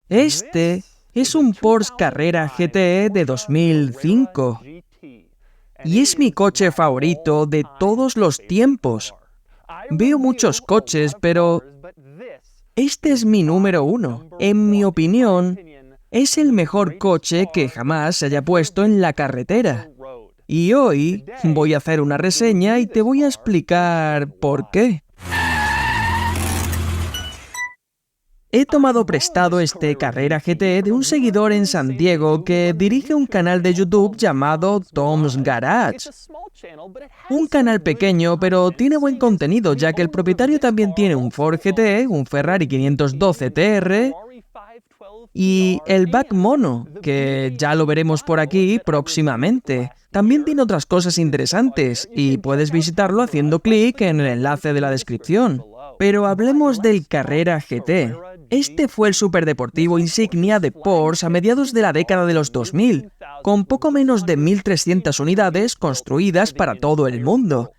Este es un Porsche Carrera GT de 2005 y es mi coche favorito de todos los tiempos. Veo muchos coches, pero este es mi número uno. En mi opinión, es el mejor coche que jamás se haya puesto en la carretera. Y hoy voy a hacer una reseña y te voy a explicar por qué. He tomado prestado este Carrera GT de un seguidor en San Diego que dirige un canal de YouTube llamado Tom's Garage. Un canal pequeño, pero tiene buen contenido, ya que el propietario también tiene un Ford GT, un Ferrari 512 TR y el Back Mono, que ya lo veremos por aquí próximamente. También tiene otras cosas interesantes y puedes visitarlo haciendo clic en el enlace de la descripción. Pero hablemos del Carrera GT. Este fue el superdeportivo insignia de Porsche a mediados de la década de los 2000, con poco menos de 1.300 unidades construidas para todo el mundo.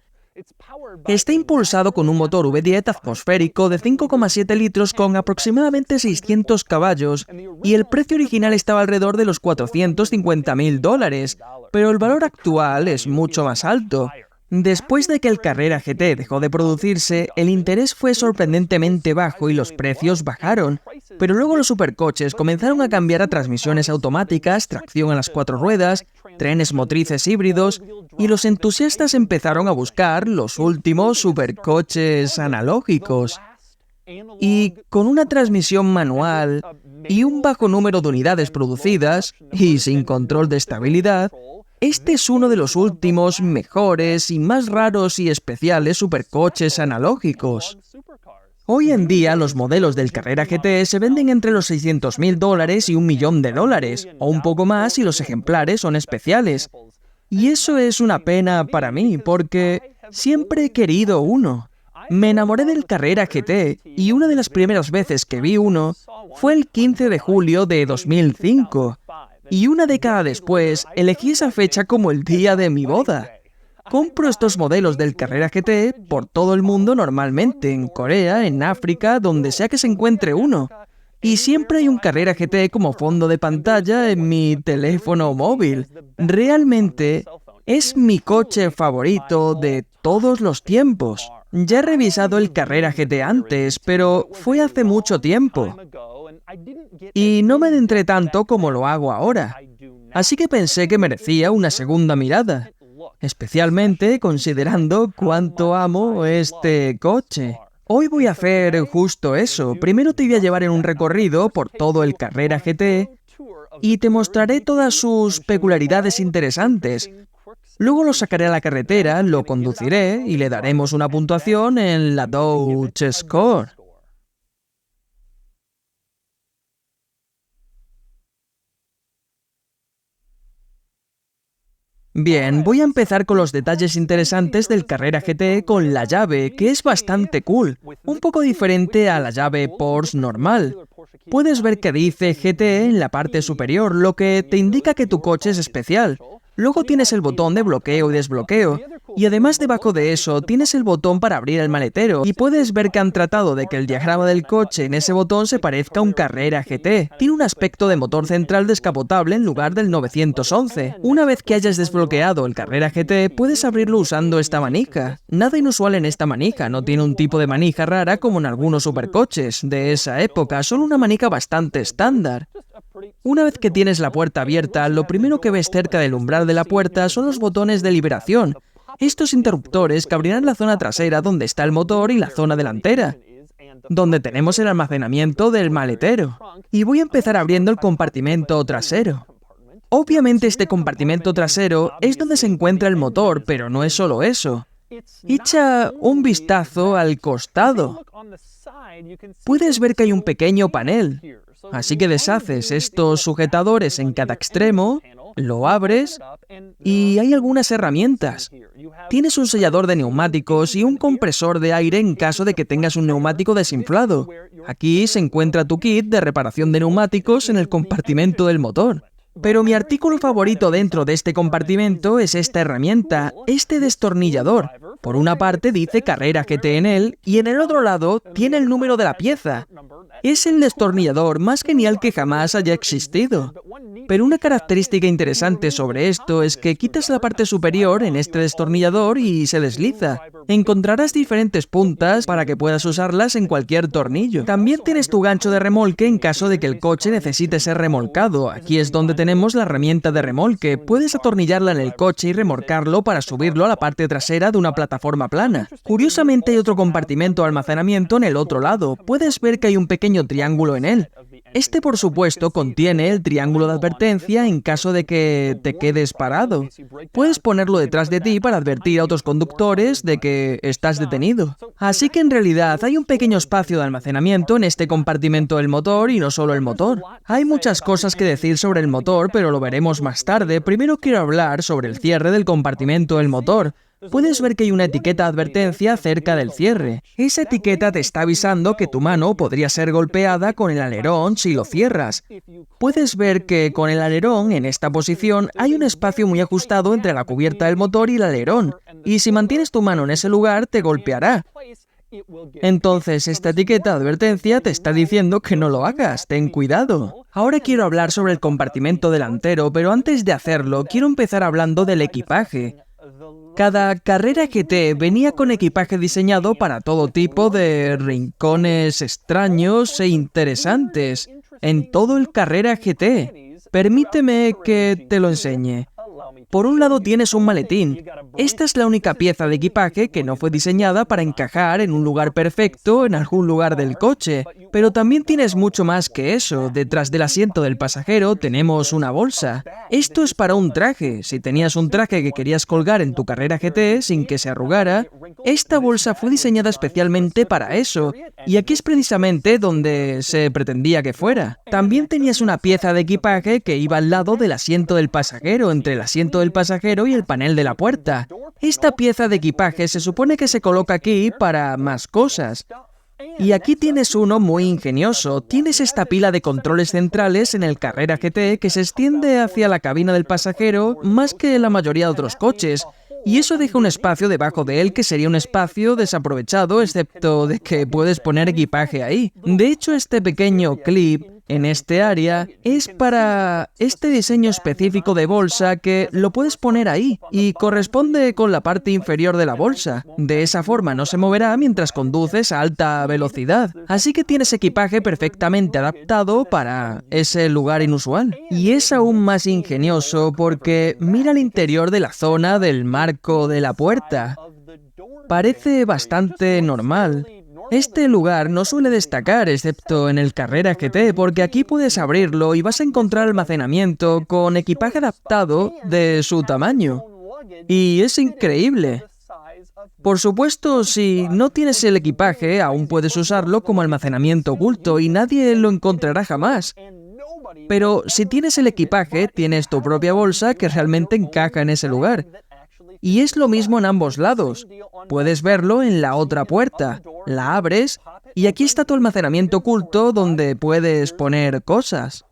Está impulsado con un motor V10 atmosférico de 5,7 litros con aproximadamente 600 caballos y el precio original estaba alrededor de los $450.000, pero el valor actual es mucho más alto. Después de que el Carrera GT dejó de producirse, el interés fue sorprendentemente bajo y los precios bajaron, pero luego los supercoches comenzaron a cambiar a transmisiones automáticas, tracción a las 4 ruedas, trenes motrices híbridos, y los entusiastas empezaron a buscar los últimos supercoches analógicos. Y con una transmisión manual y un bajo número de unidades producidas, y sin control de estabilidad, este es uno de los últimos, mejores y más raros y especiales supercoches analógicos. Hoy en día, los modelos del Carrera GT se venden entre los $600.000 y $1.000.000, o un poco más si los ejemplares son especiales. Y eso es una pena para mí, porque siempre he querido uno. Me enamoré del Carrera GT, y una de las primeras veces que vi uno fue el 15 de julio de 2005. Y una década después, elegí esa fecha como el día de mi boda. Compro estos modelos del Carrera GT por todo el mundo normalmente, en Corea, en África, donde sea que se encuentre uno. Y siempre hay un Carrera GT como fondo de pantalla en mi teléfono móvil. Realmente, es mi coche favorito de todos los tiempos. Ya he revisado el Carrera GT antes, pero fue hace mucho tiempo. Y no me adentré tanto como lo hago ahora. Así que pensé que merecía una segunda mirada, especialmente considerando cuánto amo este coche. Hoy voy a hacer justo eso. Primero te voy a llevar en un recorrido por todo el Carrera GT y te mostraré todas sus peculiaridades interesantes. Luego lo sacaré a la carretera, lo conduciré y le daremos una puntuación en la Dodge Score. Bien, voy a empezar con los detalles interesantes del Carrera GT con la llave, que es bastante cool, un poco diferente a la llave Porsche normal. Puedes ver que dice GT en la parte superior, lo que te indica que tu coche es especial. Luego tienes el botón de bloqueo y desbloqueo, y además debajo de eso tienes el botón para abrir el maletero, y puedes ver que han tratado de que el diagrama del coche en ese botón se parezca a un Carrera GT. Tiene un aspecto de motor central descapotable en lugar del 911. Una vez que hayas desbloqueado el Carrera GT, puedes abrirlo usando esta manija. Nada inusual en esta manija, no tiene un tipo de manija rara como en algunos supercoches de esa época, solo una manija bastante estándar. Una vez que tienes la puerta abierta, lo primero que ves cerca del umbral de la puerta son los botones de liberación. Estos interruptores que abrirán la zona trasera donde está el motor y la zona delantera, donde tenemos el almacenamiento del maletero. Y voy a empezar abriendo el compartimento trasero. Obviamente este compartimento trasero es donde se encuentra el motor, pero no es solo eso. Echa un vistazo al costado. Puedes ver que hay un pequeño panel. Así que deshaces estos sujetadores en cada extremo, lo abres y hay algunas herramientas. Tienes un sellador de neumáticos y un compresor de aire en caso de que tengas un neumático desinflado. Aquí se encuentra tu kit de reparación de neumáticos en el compartimento del motor. Pero mi artículo favorito dentro de este compartimento es esta herramienta, este destornillador. Por una parte dice Carrera GT en él y en el otro lado tiene el número de la pieza. Es el destornillador más genial que jamás haya existido. Pero una característica interesante sobre esto es que quitas la parte superior en este destornillador y se desliza. Encontrarás diferentes puntas para que puedas usarlas en cualquier tornillo. También tienes tu gancho de remolque en caso de que el coche necesite ser remolcado. Aquí es donde tenemos la herramienta de remolque. Puedes atornillarla en el coche y remolcarlo para subirlo a la parte trasera de una plataforma plana. Curiosamente hay otro compartimento de almacenamiento en el otro lado. Puedes ver que hay un pequeño triángulo en él. Este, por supuesto, contiene el triángulo de advertencia en caso de que te quedes parado. Puedes ponerlo detrás de ti para advertir a otros conductores de que estás detenido. Así que en realidad hay un pequeño espacio de almacenamiento en este compartimento del motor y no solo el motor. Hay muchas cosas que decir sobre el motor, pero lo veremos más tarde. Primero quiero hablar sobre el cierre del compartimento del motor. Puedes ver que hay una etiqueta de advertencia cerca del cierre. Esa etiqueta te está avisando que tu mano podría ser golpeada con el alerón si lo cierras. Puedes ver que con el alerón, en esta posición, hay un espacio muy ajustado entre la cubierta del motor y el alerón, y si mantienes tu mano en ese lugar, te golpeará. Entonces, esta etiqueta de advertencia te está diciendo que no lo hagas, ten cuidado. Ahora quiero hablar sobre el compartimento delantero, pero antes de hacerlo, quiero empezar hablando del equipaje. Cada Carrera GT venía con equipaje diseñado para todo tipo de rincones extraños e interesantes en todo el Carrera GT. Permíteme que te lo enseñe. Por un lado tienes un maletín. Esta es la única pieza de equipaje que no fue diseñada para encajar en un lugar perfecto en algún lugar del coche. Pero también tienes mucho más que eso. Detrás del asiento del pasajero tenemos una bolsa. Esto es para un traje. Si tenías un traje que querías colgar en tu Carrera GT sin que se arrugara, esta bolsa fue diseñada especialmente para eso. Y aquí es precisamente donde se pretendía que fuera. También tenías una pieza de equipaje que iba al lado del asiento del pasajero, entre el asiento del pasajero y el panel de la puerta. Esta pieza de equipaje se supone que se coloca aquí para más cosas. Y aquí tienes uno muy ingenioso. Tienes esta pila de controles centrales en el Carrera GT que se extiende hacia la cabina del pasajero más que la mayoría de otros coches. Y eso deja un espacio debajo de él que sería un espacio desaprovechado, excepto de que puedes poner equipaje ahí. De hecho, este pequeño clip en este área es para este diseño específico de bolsa que lo puedes poner ahí y corresponde con la parte inferior de la bolsa. De esa forma no se moverá mientras conduces a alta velocidad. Así que tienes equipaje perfectamente adaptado para ese lugar inusual. Y es aún más ingenioso porque mira el interior de la zona del marco de la puerta. Parece bastante normal. Este lugar no suele destacar, excepto en el Carrera GT, porque aquí puedes abrirlo y vas a encontrar almacenamiento con equipaje adaptado de su tamaño. Y es increíble. Por supuesto, si no tienes el equipaje, aún puedes usarlo como almacenamiento oculto y nadie lo encontrará jamás. Pero si tienes el equipaje, tienes tu propia bolsa que realmente encaja en ese lugar. Y es lo mismo en ambos lados. Puedes verlo en la otra puerta. La abres y aquí está tu almacenamiento oculto donde puedes poner cosas.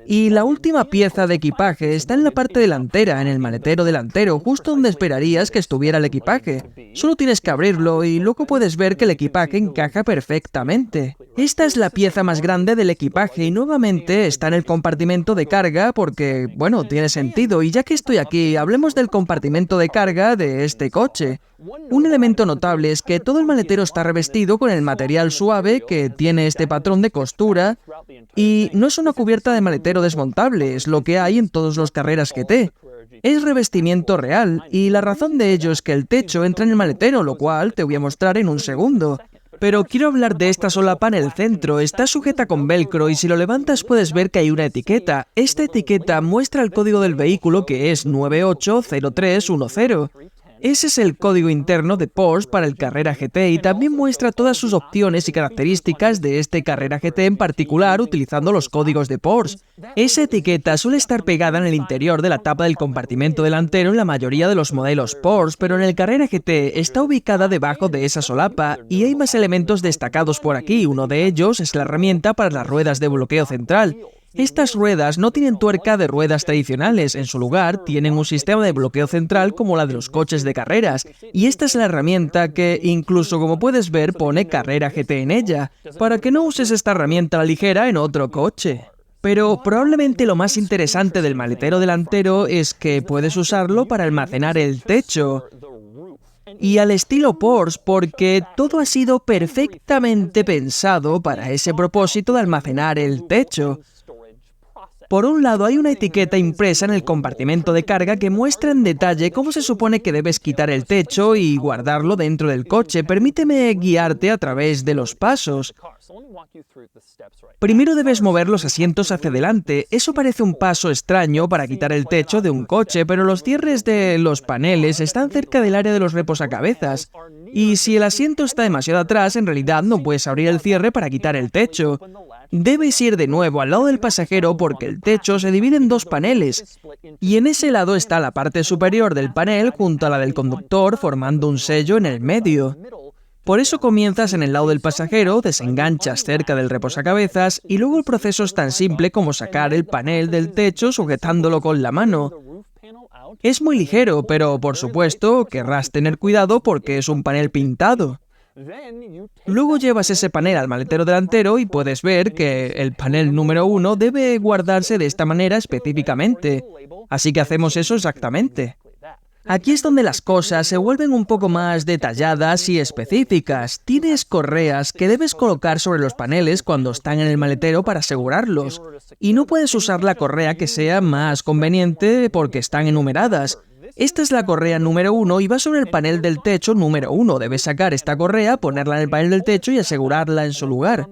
Y la última pieza de equipaje está en la parte delantera, en el maletero delantero, justo donde esperarías que estuviera el equipaje. Solo tienes que abrirlo y luego puedes ver que el equipaje encaja perfectamente. Esta es la pieza más grande del equipaje y nuevamente está en el compartimento de carga porque, bueno, tiene sentido. Y ya que estoy aquí, hablemos del compartimento de carga de este coche. Un elemento notable es que todo el maletero está revestido con el material suave que tiene este patrón de costura y no es una cubierta de maletero desmontable, es lo que hay en todos los Carreras GT. Es revestimiento real y la razón de ello es que el techo entra en el maletero, lo cual te voy a mostrar en un segundo. Pero quiero hablar de esta solapa en el centro. Está sujeta con velcro y si lo levantas puedes ver que hay una etiqueta. Esta etiqueta muestra el código del vehículo que es 980310. Ese es el código interno de Porsche para el Carrera GT y también muestra todas sus opciones y características de este Carrera GT en particular utilizando los códigos de Porsche. Esa etiqueta suele estar pegada en el interior de la tapa del compartimento delantero en la mayoría de los modelos Porsche, pero en el Carrera GT está ubicada debajo de esa solapa y hay más elementos destacados por aquí. Uno de ellos es la herramienta para las ruedas de bloqueo central. Estas ruedas no tienen tuerca de ruedas tradicionales, en su lugar tienen un sistema de bloqueo central como la de los coches de carreras, y esta es la herramienta que, incluso como puedes ver, pone Carrera GT en ella, para que no uses esta herramienta a la ligera en otro coche. Pero probablemente lo más interesante del maletero delantero es que puedes usarlo para almacenar el techo. Y al estilo Porsche, porque todo ha sido perfectamente pensado para ese propósito de almacenar el techo. Por un lado, hay una etiqueta impresa en el compartimento de carga que muestra en detalle cómo se supone que debes quitar el techo y guardarlo dentro del coche. Permíteme guiarte a través de los pasos. Primero debes mover los asientos hacia adelante. Eso parece un paso extraño para quitar el techo de un coche, pero los cierres de los paneles están cerca del área de los reposacabezas. Y si el asiento está demasiado atrás, en realidad no puedes abrir el cierre para quitar el techo. Debes ir de nuevo al lado del pasajero porque el techo se divide en dos paneles, y en ese lado está la parte superior del panel junto a la del conductor, formando un sello en el medio. Por eso comienzas en el lado del pasajero, desenganchas cerca del reposacabezas, y luego el proceso es tan simple como sacar el panel del techo sujetándolo con la mano. Es muy ligero, pero por supuesto querrás tener cuidado porque es un panel pintado. Luego llevas ese panel al maletero delantero y puedes ver que el panel número 1 debe guardarse de esta manera específicamente. Así que hacemos eso exactamente. Aquí es donde las cosas se vuelven un poco más detalladas y específicas. Tienes correas que debes colocar sobre los paneles cuando están en el maletero para asegurarlos. Y no puedes usar la correa que sea más conveniente porque están enumeradas. Esta es la correa número 1 y va sobre el panel del techo número 1. Debes sacar esta correa, ponerla en el panel del techo y asegurarla en su lugar.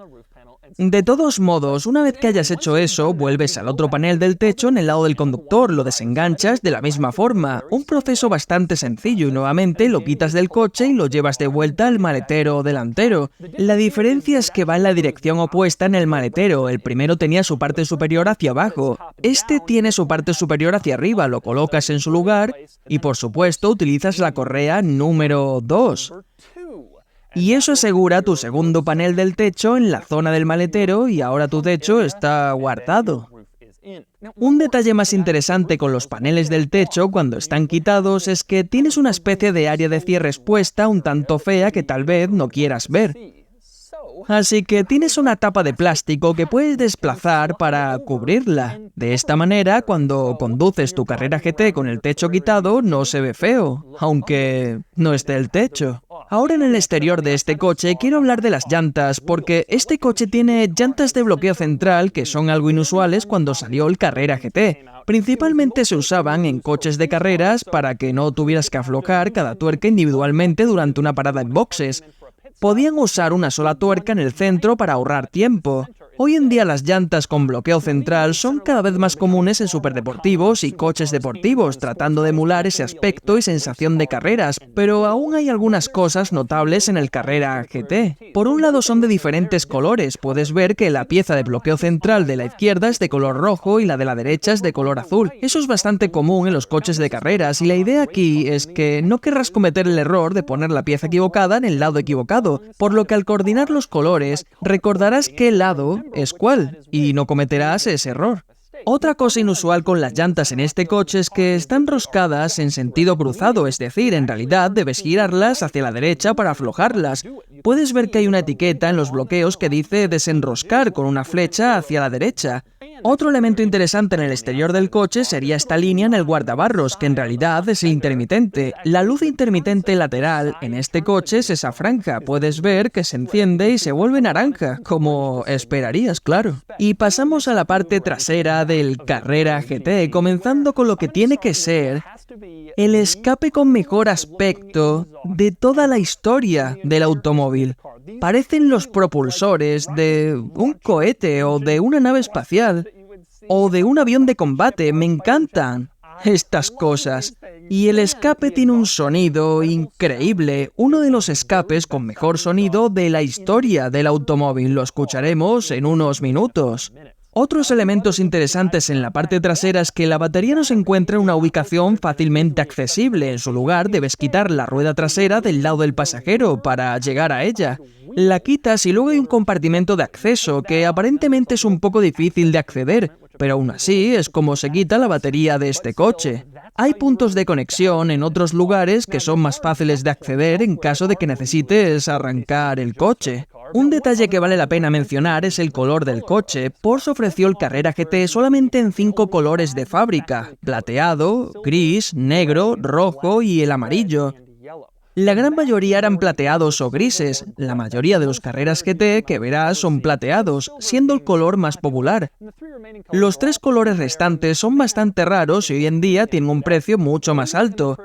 De todos modos, una vez que hayas hecho eso, vuelves al otro panel del techo en el lado del conductor, lo desenganchas de la misma forma. Un proceso bastante sencillo y nuevamente lo quitas del coche y lo llevas de vuelta al maletero delantero. La diferencia es que va en la dirección opuesta en el maletero. El primero tenía su parte superior hacia abajo. Este tiene su parte superior hacia arriba, lo colocas en su lugar y por supuesto utilizas la correa número 2. Y eso asegura tu segundo panel del techo en la zona del maletero y ahora tu techo está guardado. Un detalle más interesante con los paneles del techo cuando están quitados es que tienes una especie de área de cierre expuesta un tanto fea que tal vez no quieras ver. Así que tienes una tapa de plástico que puedes desplazar para cubrirla. De esta manera, cuando conduces tu Carrera GT con el techo quitado, no se ve feo, aunque no esté el techo. Ahora en el exterior de este coche quiero hablar de las llantas, porque este coche tiene llantas de bloqueo central que son algo inusuales cuando salió el Carrera GT. Principalmente se usaban en coches de carreras para que no tuvieras que aflojar cada tuerca individualmente durante una parada en boxes. Podían usar una sola tuerca en el centro para ahorrar tiempo. Hoy en día las llantas con bloqueo central son cada vez más comunes en superdeportivos y coches deportivos, tratando de emular ese aspecto y sensación de carreras, pero aún hay algunas cosas notables en el Carrera GT. Por un lado son de diferentes colores, puedes ver que la pieza de bloqueo central de la izquierda es de color rojo y la de la derecha es de color azul. Eso es bastante común en los coches de carreras y la idea aquí es que no querrás cometer el error de poner la pieza equivocada en el lado equivocado, por lo que al coordinar los colores recordarás qué lado es cuál, y no cometerás ese error. Otra cosa inusual con las llantas en este coche es que están roscadas en sentido cruzado, es decir, en realidad debes girarlas hacia la derecha para aflojarlas. Puedes ver que hay una etiqueta en los bloqueos que dice desenroscar con una flecha hacia la derecha. Otro elemento interesante en el exterior del coche sería esta línea en el guardabarros, que en realidad es el intermitente. La luz intermitente lateral en este coche es esa franja. Puedes ver que se enciende y se vuelve naranja, como esperarías, claro. Y pasamos a la parte trasera del Carrera GT, comenzando con lo que tiene que ser el escape con mejor aspecto de toda la historia del automóvil. Parecen los propulsores de un cohete o de una nave espacial o de un avión de combate. Me encantan estas cosas. Y el escape tiene un sonido increíble, uno de los escapes con mejor sonido de la historia del automóvil. Lo escucharemos en unos minutos. Otros elementos interesantes en la parte trasera es que la batería no se encuentra en una ubicación fácilmente accesible. En su lugar, debes quitar la rueda trasera del lado del pasajero para llegar a ella. La quitas y luego hay un compartimento de acceso que aparentemente es un poco difícil de acceder, pero aún así es como se quita la batería de este coche. Hay puntos de conexión en otros lugares que son más fáciles de acceder en caso de que necesites arrancar el coche. Un detalle que vale la pena mencionar es el color del coche. Porsche ofreció el Carrera GT solamente en 5 colores de fábrica: plateado, gris, negro, rojo y el amarillo. La gran mayoría eran plateados o grises. La mayoría de los Carreras GT que verás son plateados, siendo el color más popular. Los 3 colores restantes son bastante raros y hoy en día tienen un precio mucho más alto.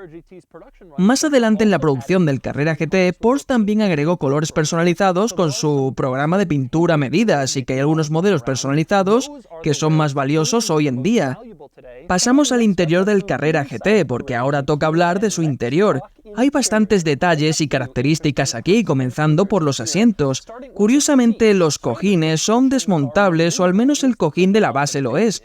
Más adelante en la producción del Carrera GT, Porsche también agregó colores personalizados con su programa de pintura a medida, así que hay algunos modelos personalizados que son más valiosos hoy en día. Pasamos al interior del Carrera GT, porque ahora toca hablar de su interior. Hay bastantes detalles y características aquí, comenzando por los asientos. Curiosamente, los cojines son desmontables, o al menos el cojín de la base lo es.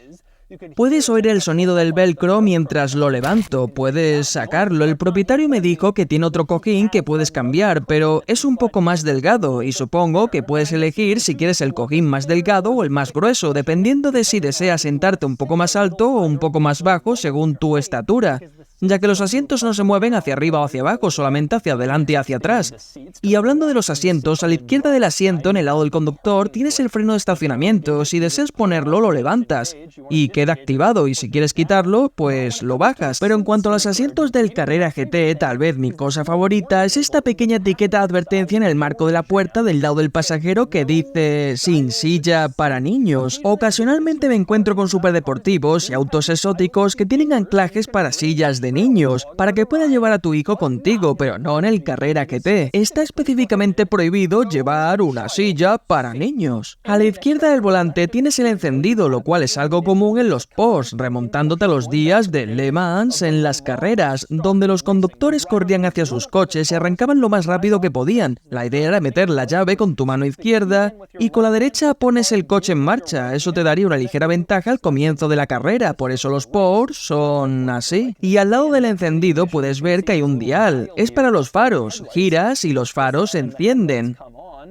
Puedes oír el sonido del velcro mientras lo levanto, puedes sacarlo. El propietario me dijo que tiene otro cojín que puedes cambiar, pero es un poco más delgado y supongo que puedes elegir si quieres el cojín más delgado o el más grueso, dependiendo de si deseas sentarte un poco más alto o un poco más bajo según tu estatura, ya que los asientos no se mueven hacia arriba o hacia abajo, solamente hacia adelante y hacia atrás. Y hablando de los asientos, a la izquierda del asiento, en el lado del conductor, tienes el freno de estacionamiento. Si deseas ponerlo, lo levantas y queda activado, y si quieres quitarlo, pues lo bajas. Pero en cuanto a los asientos del Carrera GT, tal vez mi cosa favorita es esta pequeña etiqueta de advertencia en el marco de la puerta del lado del pasajero que dice "sin silla para niños". Ocasionalmente me encuentro con superdeportivos y autos exóticos que tienen anclajes para sillas de niños, para que puedas llevar a tu hijo contigo, pero no en el Carrera GT. Está específicamente prohibido llevar una silla para niños. A la izquierda del volante tienes el encendido, lo cual es algo común en los Porsche, remontándote a los días de Le Mans en las carreras, donde los conductores corrían hacia sus coches y arrancaban lo más rápido que podían. La idea era meter la llave con tu mano izquierda y con la derecha pones el coche en marcha. Eso te daría una ligera ventaja al comienzo de la carrera, por eso los Porsche son así. Y al lado del encendido puedes ver que hay un dial. Es para los faros. Giras y los faros se encienden.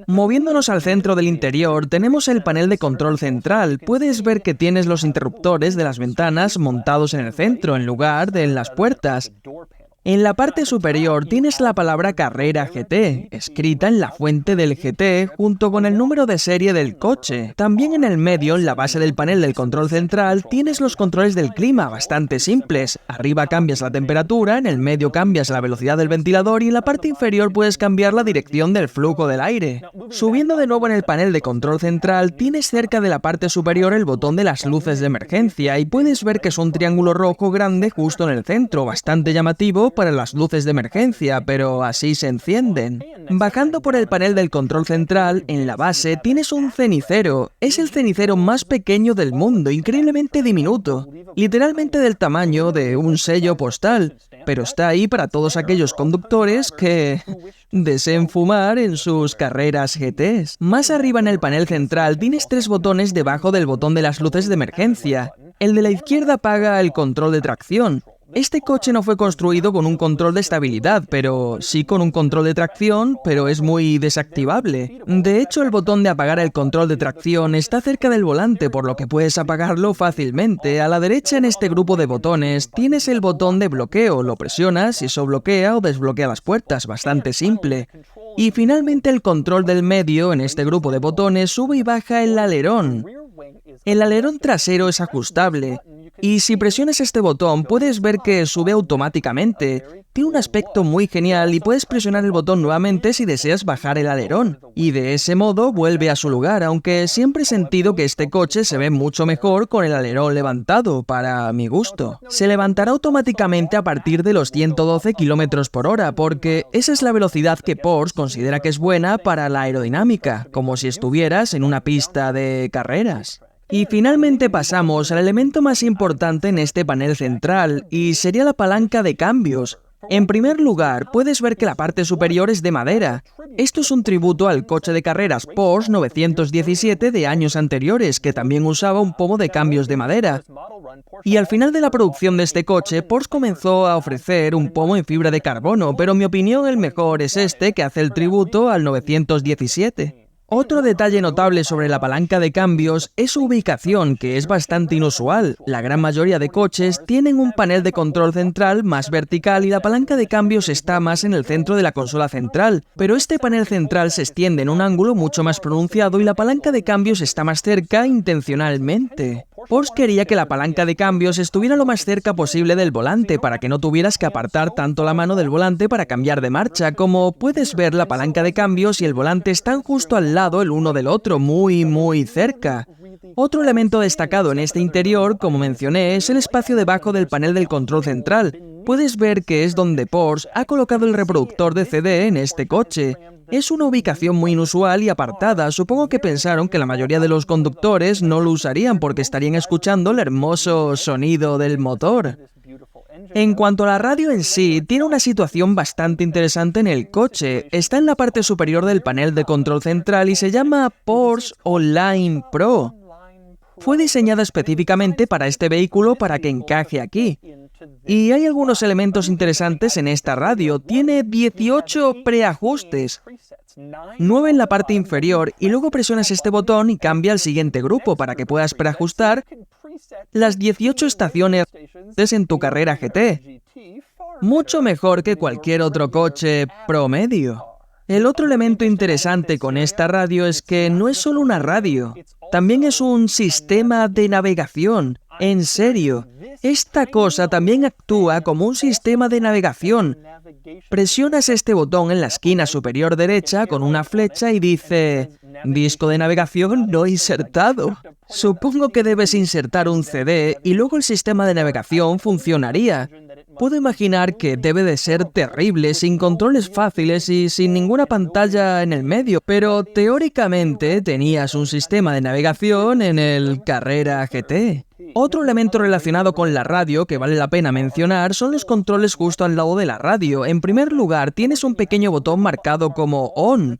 Moviéndonos al centro del interior, tenemos el panel de control central. Puedes ver que tienes los interruptores de las ventanas montados en el centro, en lugar de en las puertas. En la parte superior tienes la palabra Carrera GT, escrita en la fuente del GT junto con el número de serie del coche. También en el medio, en la base del panel del control central, tienes los controles del clima, bastante simples. Arriba cambias la temperatura, en el medio cambias la velocidad del ventilador y en la parte inferior puedes cambiar la dirección del flujo del aire. Subiendo de nuevo en el panel de control central, tienes cerca de la parte superior el botón de las luces de emergencia y puedes ver que es un triángulo rojo grande justo en el centro, bastante llamativo para las luces de emergencia, pero así se encienden. Bajando por el panel del control central, en la base tienes un cenicero. Es el cenicero más pequeño del mundo, increíblemente diminuto, literalmente del tamaño de un sello postal, pero está ahí para todos aquellos conductores que deseen fumar en sus carreras GTs. Más arriba en el panel central tienes 3 botones debajo del botón de las luces de emergencia. El de la izquierda apaga el control de tracción. Este coche no fue construido con un control de estabilidad, pero sí con un control de tracción, pero es muy desactivable. De hecho, el botón de apagar el control de tracción está cerca del volante, por lo que puedes apagarlo fácilmente. A la derecha en este grupo de botones tienes el botón de bloqueo, lo presionas y eso bloquea o desbloquea las puertas, bastante simple. Y finalmente el control del medio en este grupo de botones sube y baja el alerón. El alerón trasero es ajustable, y si presionas este botón puedes ver que sube automáticamente. Tiene un aspecto muy genial y puedes presionar el botón nuevamente si deseas bajar el alerón. Y de ese modo vuelve a su lugar, aunque siempre he sentido que este coche se ve mucho mejor con el alerón levantado, para mi gusto. Se levantará automáticamente a partir de los 112 km por hora, porque esa es la velocidad que Porsche considera que es buena para la aerodinámica, como si estuvieras en una pista de carreras. Y finalmente pasamos al elemento más importante en este panel central, y sería la palanca de cambios. En primer lugar, puedes ver que la parte superior es de madera. Esto es un tributo al coche de carreras Porsche 917 de años anteriores, que también usaba un pomo de cambios de madera. Y al final de la producción de este coche, Porsche comenzó a ofrecer un pomo en fibra de carbono, pero en mi opinión el mejor es este, que hace el tributo al 917. Otro detalle notable sobre la palanca de cambios es su ubicación, que es bastante inusual. La gran mayoría de coches tienen un panel de control central más vertical y la palanca de cambios está más en el centro de la consola central, pero este panel central se extiende en un ángulo mucho más pronunciado y la palanca de cambios está más cerca intencionalmente. Porsche quería que la palanca de cambios estuviera lo más cerca posible del volante para que no tuvieras que apartar tanto la mano del volante para cambiar de marcha. Como puedes ver, la palanca de cambios y el volante están justo al lado el uno del otro, muy cerca. Otro elemento destacado en este interior, como mencioné, es el espacio debajo del panel del control central. Puedes ver que es donde Porsche ha colocado el reproductor de CD en este coche. Es una ubicación muy inusual y apartada. Supongo que pensaron que la mayoría de los conductores no lo usarían porque estarían escuchando el hermoso sonido del motor. En cuanto a la radio en sí, tiene una situación bastante interesante en el coche. Está en la parte superior del panel de control central y se llama Porsche Online Pro. Fue diseñada específicamente para este vehículo para que encaje aquí. Y hay algunos elementos interesantes en esta radio. Tiene 18 preajustes, 9 en la parte inferior, y luego presionas este botón y cambia al siguiente grupo para que puedas preajustar las 18 estaciones en tu carrera GT. Mucho mejor que cualquier otro coche promedio. El otro elemento interesante con esta radio es que no es solo una radio, también es un sistema de navegación. En serio, esta cosa también actúa como un sistema de navegación. Presionas este botón en la esquina superior derecha con una flecha y dice: disco de navegación no insertado. Supongo que debes insertar un CD y luego el sistema de navegación funcionaría. Puedo imaginar que debe de ser terrible, sin controles fáciles y sin ninguna pantalla en el medio, pero teóricamente tenías un sistema de navegación en el Carrera GT. Otro elemento relacionado con la radio que vale la pena mencionar son los controles justo al lado de la radio. En primer lugar, tienes un pequeño botón marcado como ON.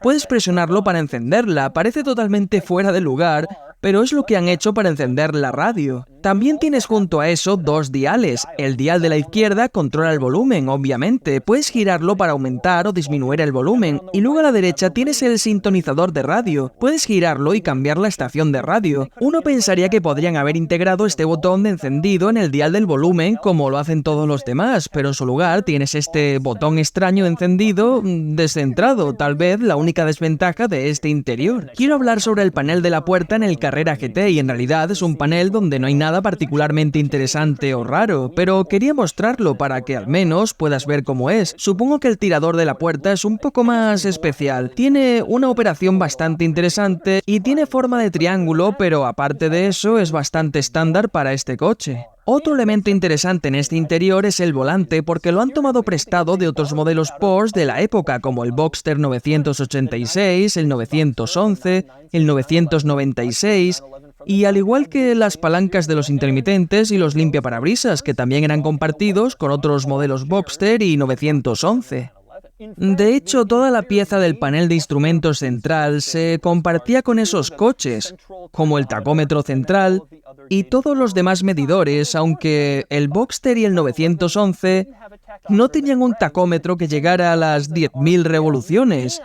Puedes presionarlo para encenderla. Parece totalmente fuera de lugar, pero es lo que han hecho para encender la radio. También tienes junto a eso dos diales. El dial de la izquierda controla el volumen, obviamente. Puedes girarlo para aumentar o disminuir el volumen. Y luego a la derecha tienes el sintonizador de radio. Puedes girarlo y cambiar la estación de radio. Uno pensaría que podrían haber integrado este botón de encendido en el dial del volumen como lo hacen todos los demás, pero en su lugar tienes este botón extraño de encendido descentrado, tal vez la única desventaja de este interior. Quiero hablar sobre el panel de la puerta en el Carrera GT y en realidad es un panel donde no hay nada particularmente interesante o raro, pero quería mostrarlo para que al menos puedas ver cómo es. Supongo que el tirador de la puerta es un poco más especial. Tiene una operación bastante interesante y tiene forma de triángulo, pero aparte de eso es bastante estándar para este coche. Otro elemento interesante en este interior es el volante, porque lo han tomado prestado de otros modelos Porsche de la época, como el Boxster 986, el 911, el 996, y al igual que las palancas de los intermitentes y los limpiaparabrisas, que también eran compartidos con otros modelos Boxster y 911. De hecho, toda la pieza del panel de instrumentos central se compartía con esos coches, como el tacómetro central y todos los demás medidores, aunque el Boxster y el 911 no tenían un tacómetro que llegara a las 10.000 revoluciones,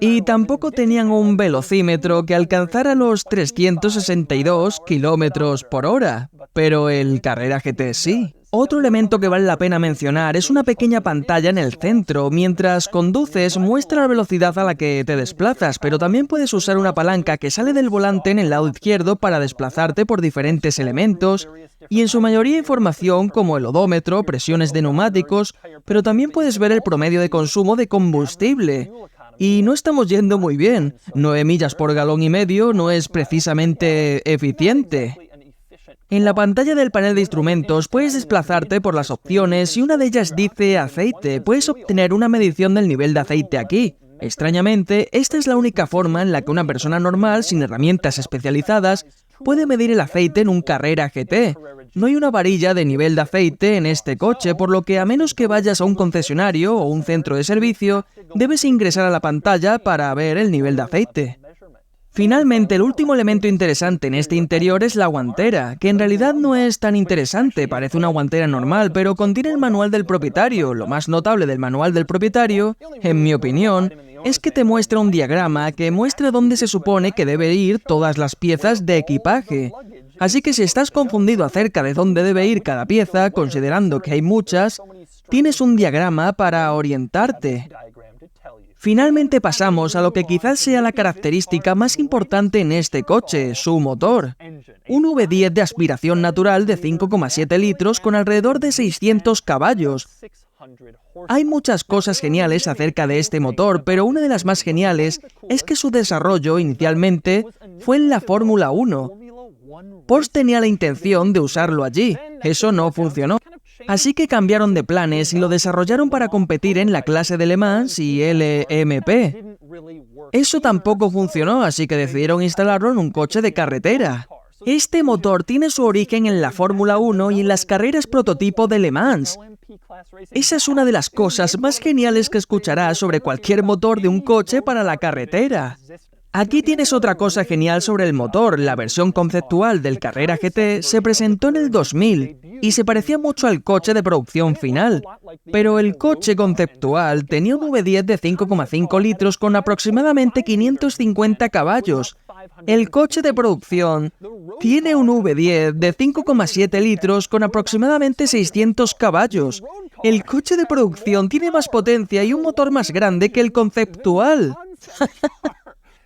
y tampoco tenían un velocímetro que alcanzara los 362 kilómetros por hora, pero el Carrera GT sí. Otro elemento que vale la pena mencionar es una pequeña pantalla en el centro. Mientras conduces, muestra la velocidad a la que te desplazas, pero también puedes usar una palanca que sale del volante en el lado izquierdo para desplazarte por diferentes elementos, y en su mayoría información como el odómetro, presiones de neumáticos, pero también puedes ver el promedio de consumo de combustible. Y no estamos yendo muy bien. 9 millas por galón y medio no es precisamente eficiente. En la pantalla del panel de instrumentos puedes desplazarte por las opciones y una de ellas dice aceite. Puedes obtener una medición del nivel de aceite aquí. Extrañamente, esta es la única forma en la que una persona normal, sin herramientas especializadas, puede medir el aceite en un Carrera GT. No hay una varilla de nivel de aceite en este coche, por lo que a menos que vayas a un concesionario o un centro de servicio, debes ingresar a la pantalla para ver el nivel de aceite. Finalmente, el último elemento interesante en este interior es la guantera, que en realidad no es tan interesante, parece una guantera normal, pero contiene el manual del propietario. Lo más notable del manual del propietario, en mi opinión, es que te muestra un diagrama que muestra dónde se supone que deben ir todas las piezas de equipaje. Así que si estás confundido acerca de dónde debe ir cada pieza, considerando que hay muchas, tienes un diagrama para orientarte. Finalmente pasamos a lo que quizás sea la característica más importante en este coche, su motor. Un V10 de aspiración natural de 5,7 litros con alrededor de 600 caballos. Hay muchas cosas geniales acerca de este motor, pero una de las más geniales es que su desarrollo inicialmente fue en la Fórmula 1. Porsche tenía la intención de usarlo allí. Eso no funcionó. Así que cambiaron de planes y lo desarrollaron para competir en la clase de Le Mans y LMP. Eso tampoco funcionó, así que decidieron instalarlo en un coche de carretera. Este motor tiene su origen en la Fórmula 1 y en las carreras prototipo de Le Mans. Esa es una de las cosas más geniales que escucharás sobre cualquier motor de un coche para la carretera. Aquí tienes otra cosa genial sobre el motor. La versión conceptual del Carrera GT se presentó en el 2000 y se parecía mucho al coche de producción final. Pero el coche conceptual tenía un V10 de 5,5 litros con aproximadamente 550 caballos. El coche de producción tiene un V10 de 5,7 litros con aproximadamente 600 caballos. El coche de producción tiene más potencia y un motor más grande que el conceptual.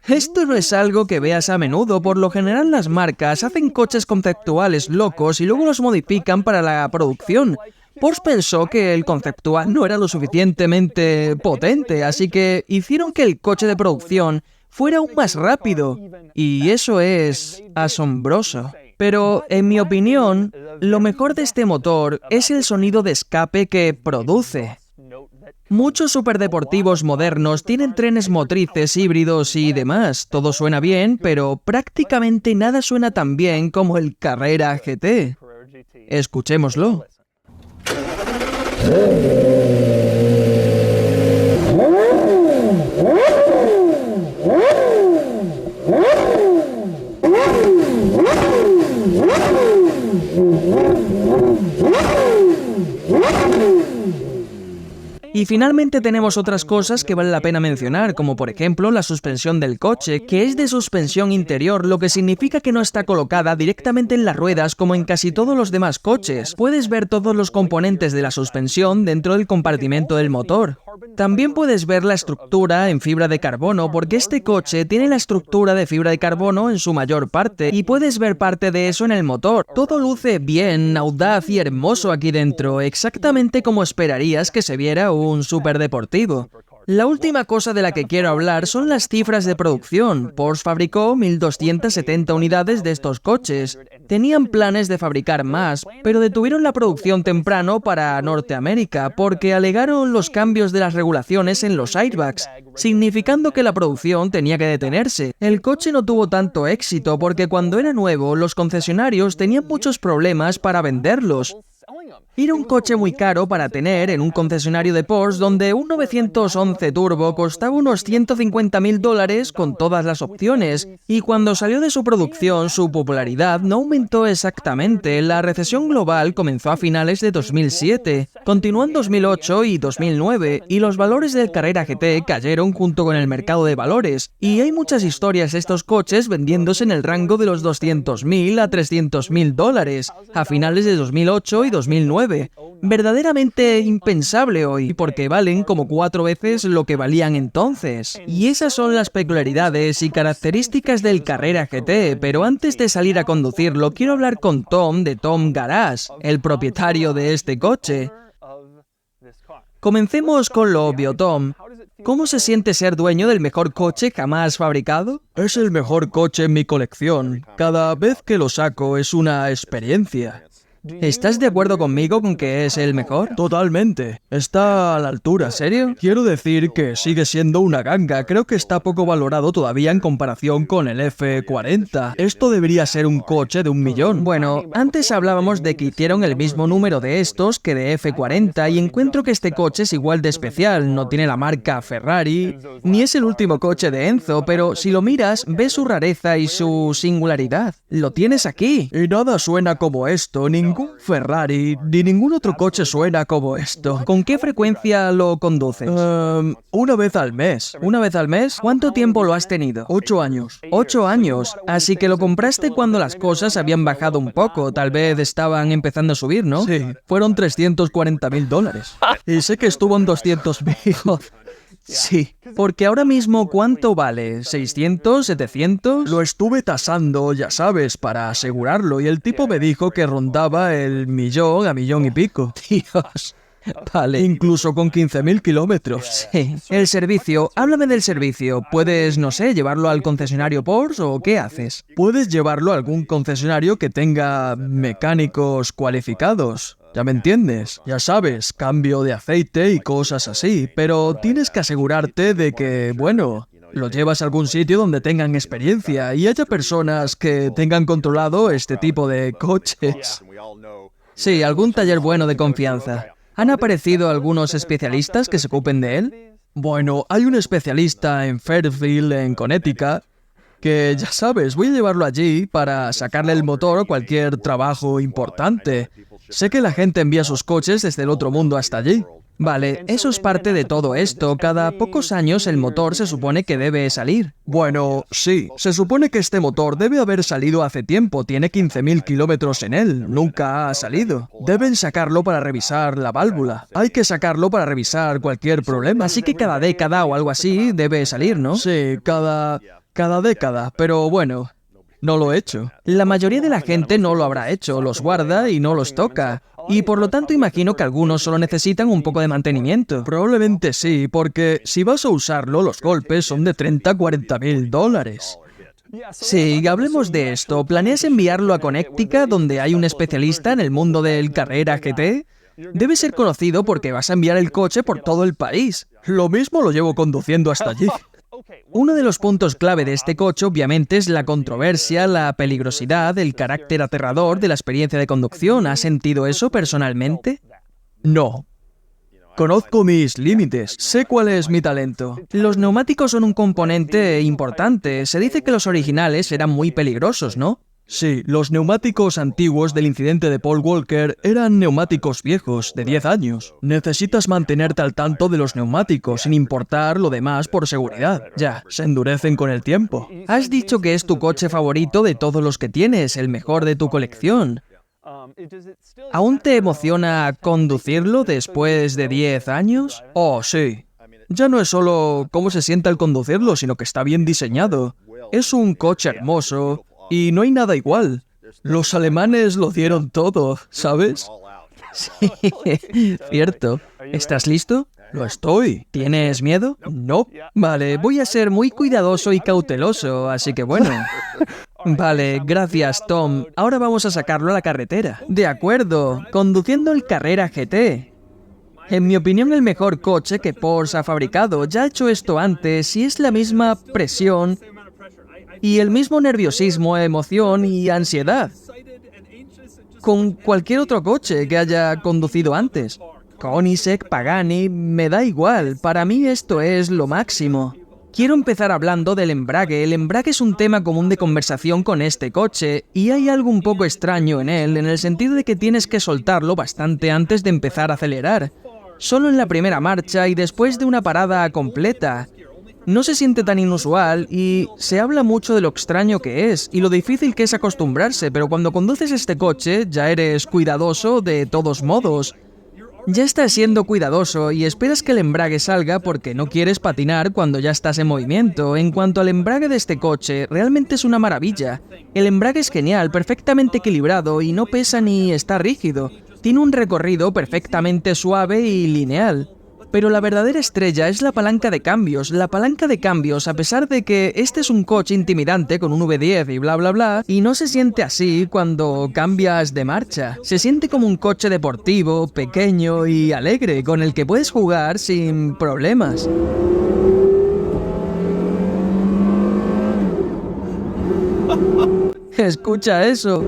Esto no es algo que veas a menudo. Por lo general las marcas hacen coches conceptuales locos y luego los modifican para la producción. Porsche pensó que el conceptual no era lo suficientemente potente, así que hicieron que el coche de producción fuera aún más rápido. Y eso es asombroso. Pero, en mi opinión, lo mejor de este motor es el sonido de escape que produce. Muchos superdeportivos modernos tienen trenes motrices, híbridos y demás. Todo suena bien, pero prácticamente nada suena tan bien como el Carrera GT. Escuchémoslo. Y finalmente tenemos otras cosas que vale la pena mencionar, como por ejemplo la suspensión del coche, que es de suspensión interior, lo que significa que no está colocada directamente en las ruedas como en casi todos los demás coches. Puedes ver todos los componentes de la suspensión dentro del compartimento del motor. También puedes ver la estructura en fibra de carbono, porque este coche tiene la estructura de fibra de carbono en su mayor parte, y puedes ver parte de eso en el motor. Todo luce bien, audaz y hermoso aquí dentro, exactamente como esperarías que se viera un superdeportivo. La última cosa de la que quiero hablar son las cifras de producción. Porsche fabricó 1.270 unidades de estos coches. Tenían planes de fabricar más, pero detuvieron la producción temprano para Norteamérica porque alegaron los cambios de las regulaciones en los airbags, significando que la producción tenía que detenerse. El coche no tuvo tanto éxito porque cuando era nuevo, los concesionarios tenían muchos problemas para venderlos. Era un coche muy caro para tener en un concesionario de Porsche donde un 911 Turbo costaba unos $150.000 con todas las opciones, y cuando salió de su producción su popularidad no aumentó exactamente. La recesión global comenzó a finales de 2007, continuó en 2008 y 2009, y los valores del Carrera GT cayeron junto con el mercado de valores, y hay muchas historias de estos coches vendiéndose en el rango de los $200.000 a $300.000 a finales de 2008 y 2009. Verdaderamente impensable hoy, porque valen como 4 veces lo que valían entonces. Y esas son las peculiaridades y características del Carrera GT, pero antes de salir a conducirlo, quiero hablar con Tom de Tom Garage, el propietario de este coche. Comencemos con lo obvio, Tom. ¿Cómo se siente ser dueño del mejor coche jamás fabricado? Es el mejor coche en mi colección. Cada vez que lo saco es una experiencia. ¿Estás de acuerdo conmigo con que es el mejor? Totalmente. Está a la altura. ¿En serio? Quiero decir que sigue siendo una ganga. Creo que está poco valorado todavía en comparación con el F40. Esto debería ser un coche de 1.000.000. Bueno, antes hablábamos de que hicieron el mismo número de estos que de F40 y encuentro que este coche es igual de especial. No tiene la marca Ferrari, ni es el último coche de Enzo, pero si lo miras, ves su rareza y su singularidad. Lo tienes aquí. Y nada suena como esto. Ningún Ferrari ni ningún otro coche suena como esto. ¿Con qué frecuencia lo conduces? Una vez al mes. ¿Una vez al mes? ¿Cuánto tiempo lo has tenido? 8 años. 8 años. Así que lo compraste cuando las cosas habían bajado un poco. Tal vez estaban empezando a subir, ¿no? Sí, fueron $340.000. Y sé que estuvo en 200.000. Sí, porque ahora mismo ¿cuánto vale? ¿600? ¿700? Lo estuve tasando, ya sabes, para asegurarlo, y el tipo me dijo que rondaba el 1.000.000 a 1.000.000 y pico. Dios. Vale. Incluso con 15.000 kilómetros. Sí. El servicio. Háblame del servicio. ¿Puedes, no sé, llevarlo al concesionario Porsche o qué haces? Puedes llevarlo a algún concesionario que tenga mecánicos cualificados. ¿Ya me entiendes? Ya sabes, cambio de aceite y cosas así, pero tienes que asegurarte de que, bueno, lo llevas a algún sitio donde tengan experiencia y haya personas que tengan controlado este tipo de coches. Sí, algún taller bueno de confianza. ¿Han aparecido algunos especialistas que se ocupen de él? Bueno, hay un especialista en Fairfield, en Connecticut, que ya sabes, voy a llevarlo allí para sacarle el motor a cualquier trabajo importante. Sé que la gente envía sus coches desde el otro mundo hasta allí. Vale, eso es parte de todo esto. Cada pocos años el motor se supone que debe salir. Bueno, sí. Se supone que este motor debe haber salido hace tiempo. Tiene 15.000 kilómetros en él. Nunca ha salido. Deben sacarlo para revisar la válvula. Hay que sacarlo para revisar cualquier problema. Así que cada década o algo así debe salir, ¿no? Sí, cada década. Pero bueno, no lo he hecho. La mayoría de la gente no lo habrá hecho. Los guarda y no los toca. Y por lo tanto imagino que algunos solo necesitan un poco de mantenimiento. Probablemente sí, porque si vas a usarlo, los golpes son de 30 a 40.000 dólares. Sí, hablemos de esto. ¿Planeas enviarlo a Connecticut, donde hay un especialista en el mundo del Carrera GT? Debe ser conocido porque vas a enviar el coche por todo el país. Lo mismo lo llevo conduciendo hasta allí. Uno de los puntos clave de este coche, obviamente, es la controversia, la peligrosidad, el carácter aterrador de la experiencia de conducción. ¿Has sentido eso personalmente? No. Conozco mis límites. Sé cuál es mi talento. Los neumáticos son un componente importante. Se dice que los originales eran muy peligrosos, ¿no? Sí, los neumáticos antiguos del incidente de Paul Walker eran neumáticos viejos, de 10 años. Necesitas mantenerte al tanto de los neumáticos, sin importar lo demás por seguridad. Ya, se endurecen con el tiempo. Has dicho que es tu coche favorito de todos los que tienes, el mejor de tu colección. ¿Aún te emociona conducirlo después de 10 años? Oh, sí. Ya no es solo cómo se siente al conducirlo, sino que está bien diseñado. Es un coche hermoso. Y no hay nada igual. Los alemanes lo dieron todo, ¿sabes? Sí, cierto. ¿Estás listo? Lo estoy. ¿Tienes miedo? No. Vale, voy a ser muy cuidadoso y cauteloso, así que bueno. Vale, gracias, Tom. Ahora vamos a sacarlo a la carretera. De acuerdo, conduciendo el Carrera GT. En mi opinión, el mejor coche que Porsche ha fabricado. Ya ha hecho esto antes y es la misma presión y el mismo nerviosismo, emoción y ansiedad con cualquier otro coche que haya conducido antes. Koenigsegg, Pagani, me da igual. Para mí esto es lo máximo. Quiero empezar hablando del embrague. El embrague es un tema común de conversación con este coche, y hay algo un poco extraño en él, en el sentido de que tienes que soltarlo bastante antes de empezar a acelerar. Solo en la primera marcha y después de una parada completa. No se siente tan inusual y se habla mucho de lo extraño que es y lo difícil que es acostumbrarse, pero cuando conduces este coche ya eres cuidadoso de todos modos. Ya estás siendo cuidadoso y esperas que el embrague salga porque no quieres patinar cuando ya estás en movimiento. En cuanto al embrague de este coche, realmente es una maravilla. El embrague es genial, perfectamente equilibrado y no pesa ni está rígido. Tiene un recorrido perfectamente suave y lineal. Pero la verdadera estrella es la palanca de cambios. La palanca de cambios, a pesar de que este es un coche intimidante con un V10 y bla bla bla, y no se siente así cuando cambias de marcha. Se siente como un coche deportivo, pequeño y alegre, con el que puedes jugar sin problemas. Escucha eso.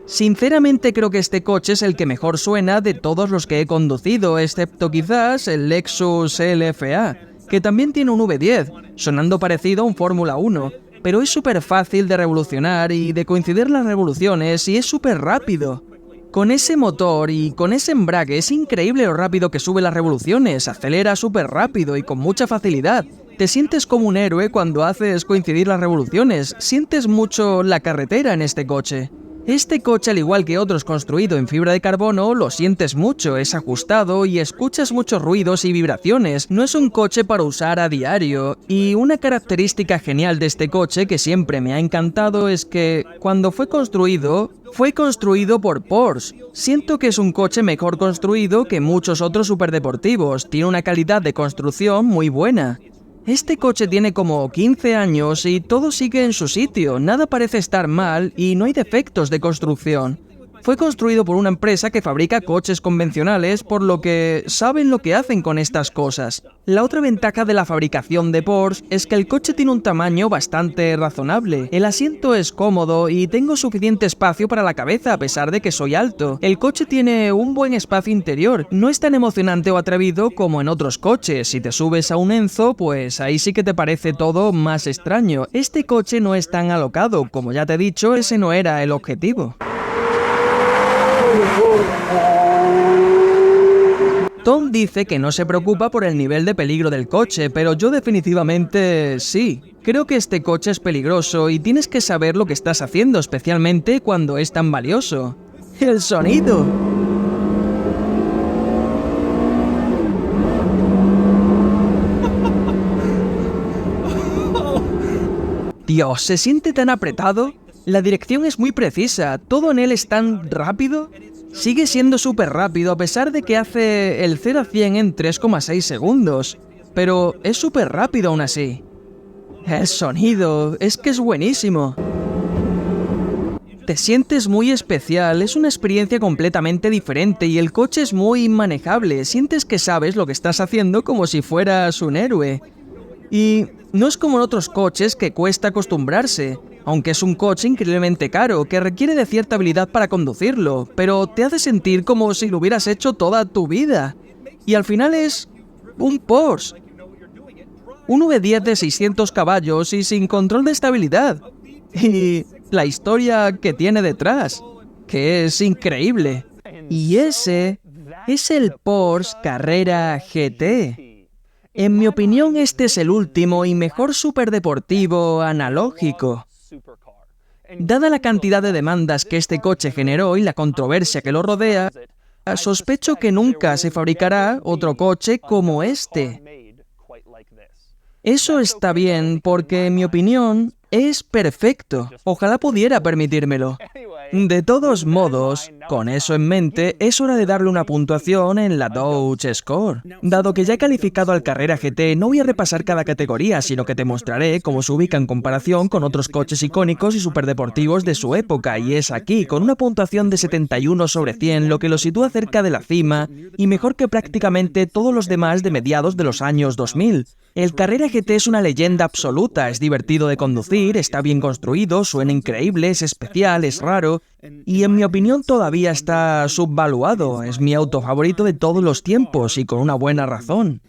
Sinceramente creo que este coche es el que mejor suena de todos los que he conducido, excepto quizás el Lexus LFA, que también tiene un V10, sonando parecido a un Fórmula 1, pero es súper fácil de revolucionar y de coincidir las revoluciones y es súper rápido. Con ese motor y con ese embrague es increíble lo rápido que sube las revoluciones, acelera súper rápido y con mucha facilidad. Te sientes como un héroe cuando haces coincidir las revoluciones, sientes mucho la carretera en este coche. Este coche, al igual que otros construidos en fibra de carbono, lo sientes mucho, es ajustado y escuchas muchos ruidos y vibraciones. No es un coche para usar a diario. Y una característica genial de este coche que siempre me ha encantado es que, cuando fue construido por Porsche. Siento que es un coche mejor construido que muchos otros superdeportivos, tiene una calidad de construcción muy buena. Este coche tiene como 15 años y todo sigue en su sitio, nada parece estar mal y no hay defectos de construcción. Fue construido por una empresa que fabrica coches convencionales, por lo que saben lo que hacen con estas cosas. La otra ventaja de la fabricación de Porsche es que el coche tiene un tamaño bastante razonable. El asiento es cómodo y tengo suficiente espacio para la cabeza a pesar de que soy alto. El coche tiene un buen espacio interior, no es tan emocionante o atrevido como en otros coches. Si te subes a un Enzo, pues ahí sí que te parece todo más extraño. Este coche no es tan alocado, como ya te he dicho, ese no era el objetivo. Tom dice que no se preocupa por el nivel de peligro del coche, pero yo definitivamente sí. Creo que este coche es peligroso y tienes que saber lo que estás haciendo, especialmente cuando es tan valioso. ¡El sonido! Dios, ¿se siente tan apretado? La dirección es muy precisa, todo en él es tan rápido. Sigue siendo súper rápido a pesar de que hace el 0 a 100 en 3,6 segundos. Pero es súper rápido aún así. El sonido, es que es buenísimo. Te sientes muy especial, es una experiencia completamente diferente y el coche es muy manejable. Sientes que sabes lo que estás haciendo como si fueras un héroe. Y no es como en otros coches que cuesta acostumbrarse. Aunque es un coche increíblemente caro, que requiere de cierta habilidad para conducirlo, pero te hace sentir como si lo hubieras hecho toda tu vida. Y al final es un Porsche. Un V10 de 600 caballos y sin control de estabilidad. Y la historia que tiene detrás, que es increíble. Y ese es el Porsche Carrera GT. En mi opinión, este es el último y mejor superdeportivo analógico. Dada la cantidad de demandas que este coche generó y la controversia que lo rodea, sospecho que nunca se fabricará otro coche como este. Eso está bien porque, en mi opinión, es perfecto. Ojalá pudiera permitírmelo. De todos modos, con eso en mente, es hora de darle una puntuación en la Dodge Score. Dado que ya he calificado al Carrera GT, no voy a repasar cada categoría, sino que te mostraré cómo se ubica en comparación con otros coches icónicos y superdeportivos de su época, y es aquí, con una puntuación de 71 sobre 100, lo que lo sitúa cerca de la cima, y mejor que prácticamente todos los demás de mediados de los años 2000. El Carrera GT es una leyenda absoluta, es divertido de conducir, está bien construido, suena increíble, es especial, es raro, y en mi opinión todavía está subvaluado, es mi auto favorito de todos los tiempos y con una buena razón.